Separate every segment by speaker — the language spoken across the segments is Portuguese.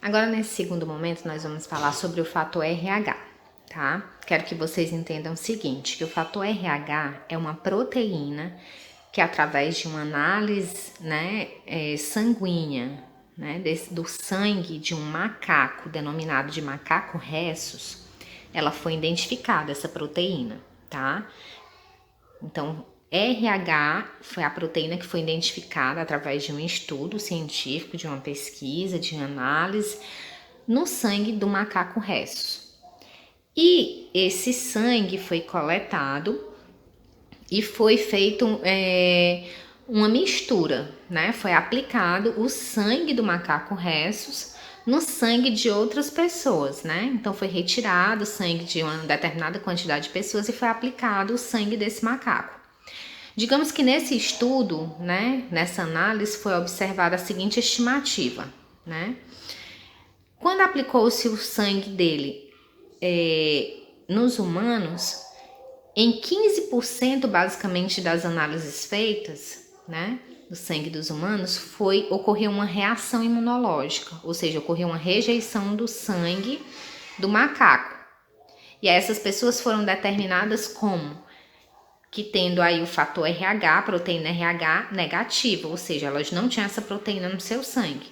Speaker 1: Agora, nesse segundo momento, nós vamos falar sobre o fator RH, tá? Quero que vocês entendam o seguinte, que o fator RH é uma proteína que, através de uma análise, sanguínea, do sangue de um macaco, denominado de macaco rhesus, ela foi identificada, essa proteína, tá? Então, RH foi a proteína que foi identificada através de um estudo científico, de uma pesquisa, de análise, no sangue do macaco rhesus. E esse sangue foi coletado e foi feito uma mistura, né? Foi aplicado o sangue do macaco rhesus no sangue de outras pessoas, né? Então foi retirado o sangue de uma determinada quantidade de pessoas e foi aplicado o sangue desse macaco. Digamos que nesse estudo, né, nessa análise, foi observada a seguinte estimativa, né? Quando aplicou-se o sangue dele nos humanos, em 15% basicamente das análises feitas, né, do sangue dos humanos, ocorreu uma reação imunológica, ou seja, ocorreu uma rejeição do sangue do macaco. E essas pessoas foram determinadas como que tendo aí o fator RH, proteína RH negativa, ou seja, elas não tinham essa proteína no seu sangue.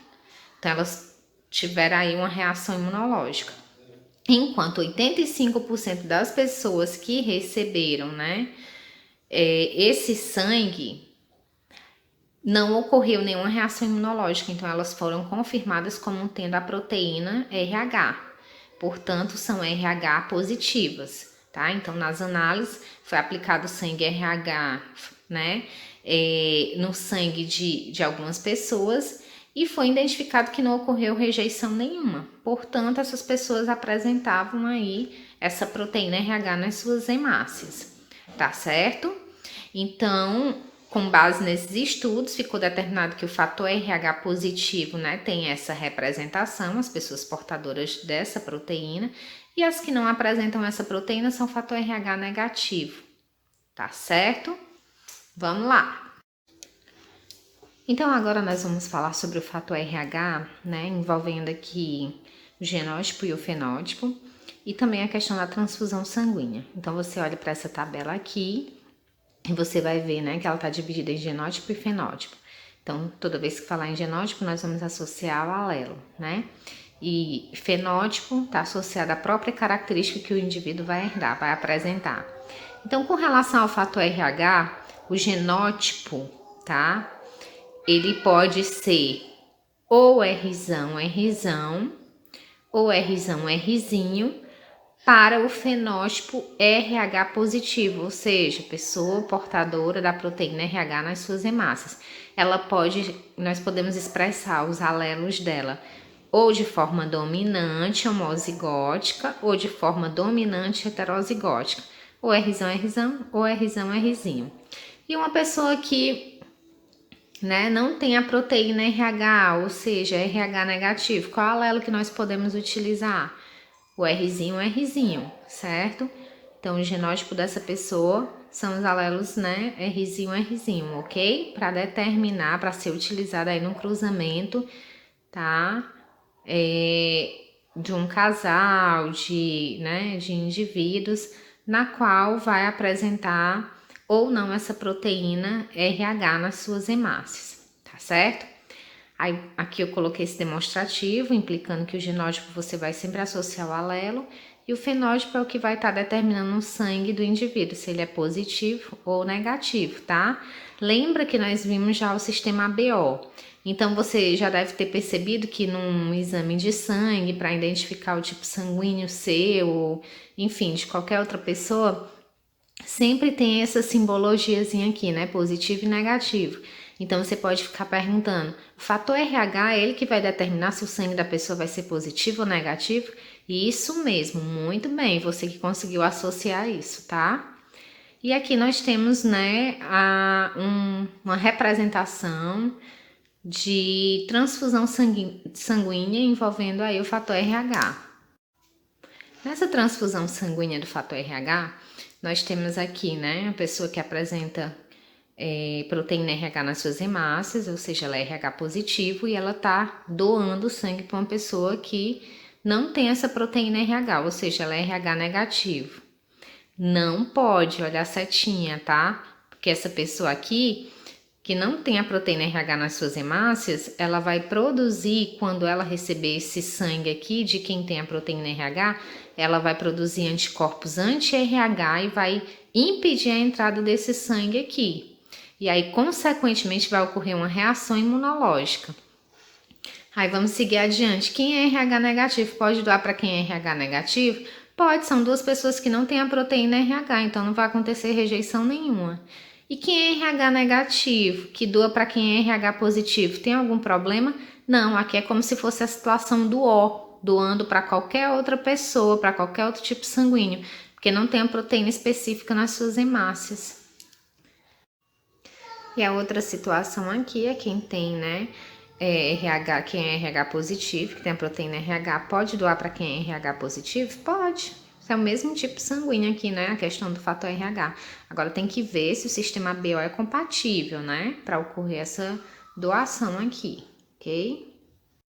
Speaker 1: Então, elas tiveram aí uma reação imunológica. Enquanto 85% das pessoas que receberam, esse sangue, não ocorreu nenhuma reação imunológica. Então, elas foram confirmadas como tendo a proteína RH. Portanto, são RH positivas. Tá? Então, nas análises, foi aplicado sangue RH, no sangue de algumas pessoas e foi identificado que não ocorreu rejeição nenhuma. Portanto, essas pessoas apresentavam aí essa proteína RH nas suas hemácias, tá certo? Então, com base nesses estudos, ficou determinado que o fator RH positivo, tem essa representação, as pessoas portadoras dessa proteína, e as que não apresentam essa proteína são fator RH negativo, tá certo? Vamos lá! Então, agora nós vamos falar sobre o fator RH, envolvendo aqui o genótipo e o fenótipo, e também a questão da transfusão sanguínea. Então, você olha para essa tabela aqui, e você vai ver, que ela está dividida em genótipo e fenótipo. Então, toda vez que falar em genótipo, nós vamos associar ao alelo, E fenótipo está associado à própria característica que o indivíduo vai herdar, vai apresentar. Então, com relação ao fator RH, o genótipo, ele pode ser ou Rzão, Rzão, ou Rzão, Rzinho, para o fenótipo RH positivo, ou seja, pessoa portadora da proteína RH nas suas hemácias. Nós podemos expressar os alelos dela ou de forma dominante homozigótica ou de forma dominante heterozigótica, ou Rzão, Rzão, ou Rzão, Rzinho. E uma pessoa que não tem a proteína RH, ou seja, RH negativo, qual alelo que nós podemos utilizar? O Rzinho, Rzinho, certo? Então, o genótipo dessa pessoa são os alelos, Rzinho, Rzinho, ok? Para determinar, para ser utilizado aí no cruzamento, tá? De um casal, de indivíduos, na qual vai apresentar ou não essa proteína RH nas suas hemácias, tá certo? Aí, aqui eu coloquei esse demonstrativo, implicando que o genótipo você vai sempre associar o alelo, e o fenótipo é o que vai estar determinando o sangue do indivíduo, se ele é positivo ou negativo, tá? Lembra que nós vimos já o sistema ABO. Então, você já deve ter percebido que num exame de sangue, para identificar o tipo sanguíneo seu, ou, enfim, de qualquer outra pessoa, sempre tem essa simbologiazinha aqui, positivo e negativo. Então, você pode ficar perguntando, o fator RH é ele que vai determinar se o sangue da pessoa vai ser positivo ou negativo? Isso mesmo, muito bem, você que conseguiu associar isso, tá? E aqui nós temos, uma representação de transfusão sanguínea envolvendo aí o fator RH. Nessa transfusão sanguínea do fator RH, nós temos aqui, a pessoa que apresenta proteína RH nas suas hemácias, ou seja, ela é RH positivo e ela tá doando sangue para uma pessoa que não tem essa proteína RH, ou seja, ela é RH negativo. Não pode olhar a setinha, tá? Porque essa pessoa aqui, que não tem a proteína RH nas suas hemácias, ela vai produzir, quando ela receber esse sangue aqui de quem tem a proteína RH, ela vai produzir anticorpos anti-RH e vai impedir a entrada desse sangue aqui. E aí, consequentemente, vai ocorrer uma reação imunológica. Aí vamos seguir adiante. Quem é RH negativo pode doar para quem é RH negativo? Pode, são duas pessoas que não têm a proteína RH, então não vai acontecer rejeição nenhuma. E quem é RH negativo, que doa para quem é RH positivo, tem algum problema? Não, aqui é como se fosse a situação do O, doando para qualquer outra pessoa, para qualquer outro tipo sanguíneo, porque não tem a proteína específica nas suas hemácias. E a outra situação aqui é quem tem, né, RH, quem é RH positivo, que tem a proteína RH, pode doar para quem é RH positivo? Pode. Isso é o mesmo tipo sanguíneo aqui, né, a questão do fator RH. Agora tem que ver se o sistema BO é compatível, né, para ocorrer essa doação aqui, ok?